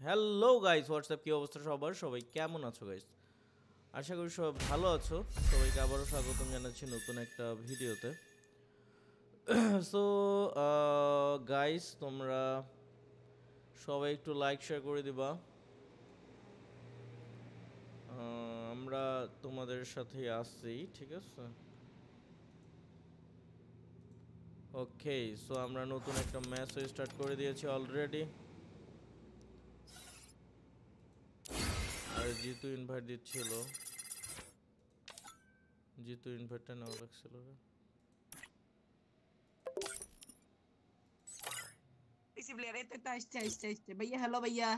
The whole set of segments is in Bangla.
হ্যালো গাইস, হোয়াটসঅ্যাপ কি অবস্থা সবার? সবাই কেমন আছো গাইস? আশা করি সব ভালো আছো। সবাইকে আবারও স্বাগতম জানাচ্ছি নতুন একটা ভিডিওতে। সো গাইস, তোমরা সবাই একটু লাইক শেয়ার করে দিবা। আমরা তোমাদের সাথে আছি, ঠিক আছে? ওকে, সো আমরা নতুন একটা ম্যাচ স্টার্ট করে দিয়েছি অলরেডি। আর জিতু ইনভাইট দিচ্ছিল, জিতু ইনভাইটটা নেওয়া লাগছিল রে। इसी प्लेयर है तो आहिस्ते भैया हेलो भैया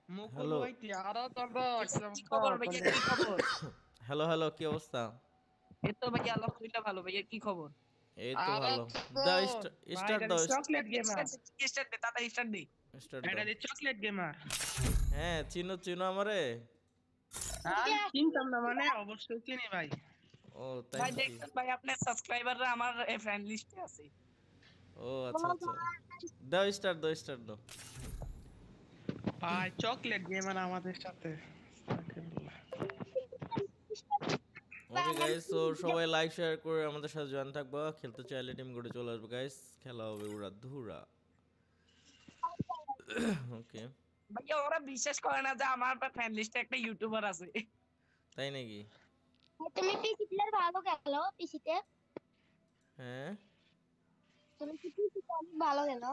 মুকুল হ্যালো ভাই টিয়ারা তোমরা একদম की खबर भैया की खबर হ্যালো হ্যালো, কি অবস্থা? ये तो भैया अल्हम्दुलिल्लाह ভালো भैया কি খবর এই তো আর ভালো। তো দা ভাই স্টার্ট এটা দাও, চকলেট গেমার স্টার্ট দে তাড়াতাড়ি স্টার্ট দে স্টার্ট এটা দাও। যে চকলেট গেমার হ্যাঁ, চিনো চিনো আমারে। আর চিনতাম না মানে অবশ্যই চিনি ভাই। ও তাই ভাই নাকি? দেখছেন ভাই আপনার সাবস্ক্রাইবাররা আমার ফ্রেন্ড লিস্টে আছে ও আচ্ছা আচ্ছা, দাও স্টার্ট দাও, স্টার্ট দাও। ভাই চকলেট গেমার আমাদের সাথে ওকে গাইস, তো সবাই লাইক শেয়ার করে আমাদের সাথে জয়েন থাকবা। খেলতে চাইলে টিম করে চলে আসবে গাইস, খেলা হবে উড়া ধুরা। ওকে, ভাইয়া ওরা বিশ্বাস করে না যে আমার ফ্রেন্ড লিস্টে একটা ইউটিউবার আছে তাই নাকি? তুমি পিসি প্লেয়ার ভালো খেলো পিসিতে। হ্যাঁ, তুমি কি পিসিতে অনেক ভালো খেলো।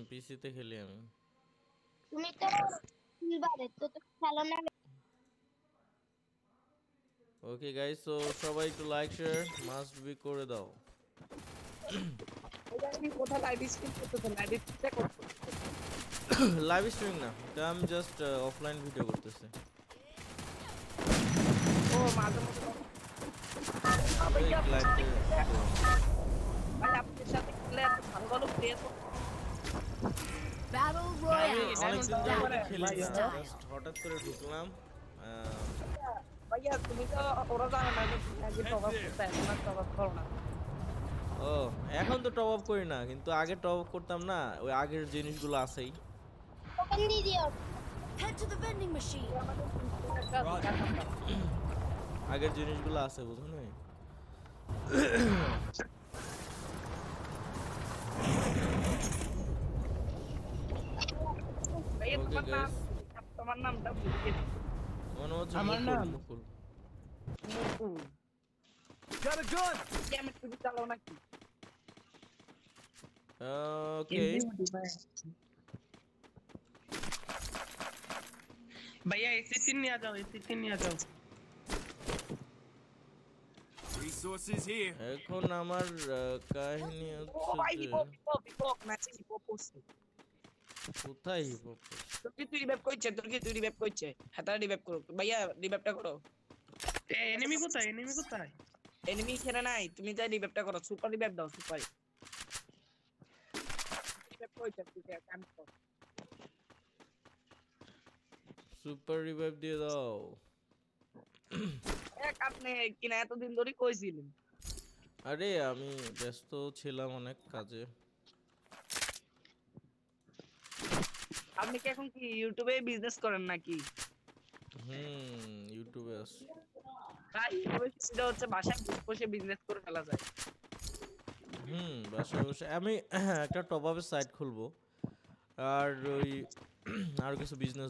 পিসিতে খেলি আমি। তুমি তো সিলভারে তো তুমি খেলো না। ওকে গাইস, তো সবাই একটু লাইক শেয়ার মাস্ট বি করে দাও। ওই আমি কোথায় লাইভ স্ট্রিম করতেছে লাইভ স্ট্রিমে করতে লাইভ স্ট্রিমিং না, এটা আমি জাস্ট অফলাইন ভিডিও করতেছি। ও মাঝে মধ্যে ওই ভাইয়া লাইভ ভাই আপনার সাথে খেলে এত ভালো ভালো প্লেয়ার Battle আমি Royale. অনেকদিন ধরে খেলি না, Style. জাস্ট হঠাৎ করে ঢুকলাম। भैया तुम्हें तो ओरा जाना ना कि आगे टॉप अप करता है ना टॉप अप करो ना ও এখন তো টপ আপ করি না, কিন্তু আগে টপ আপ করতাম না, ওই আগের জিনিসগুলো আছেই। ওপেন দিয়ে দিও। Head to the vending machine. আগের জিনিসগুলো আছে, বুঝো নাই? भैया ওকে গাইস, तुम्हारा नाम था भूल गए মনে হচ্ছে আমার মুকুল নাম? মুকুল। मुकुल क्या मैं तुम्हें चलाओ ना की ওকে, भैया एसी नहीं आ जाओ एसी नहीं आ जाओ Resources here. এখন আমার কাহিনী ओ হচ্ছে भाई যে हिपो मैच हिपो पोस्ट কোথায় হিপ হপ। तुर्की रिवाइव तुर्की रिवाइव कोई छे हता रिवाइव करो भैया रिवाइवটা করো এ এনিমি কোথায় এনিমি এখানে নাই তুমি যা রিভাইভটা করো সুপার রিভাইভ দাও সুপার রিভাইভ কইছে তুই কাম কর সুপার রিভাইভ দিয়ে দাও। এক আপনি কিনা এতদিন ধরে কইছিলেন আরে আমি ব্যস্ত ছিলাম অনেক কাজে। আপনি কি এখন কি ইউটিউবে বিজনেস করেন নাকি ইউটিউবে আছে। তাই ইউটিউবে সেটা হচ্ছে বাসায় বসে বিজনেস করে ফেলা যায় বাসায় বসে আমি একটা টপ আপের সাইট খুলবো, আর ওই আর কিছু বিজনেস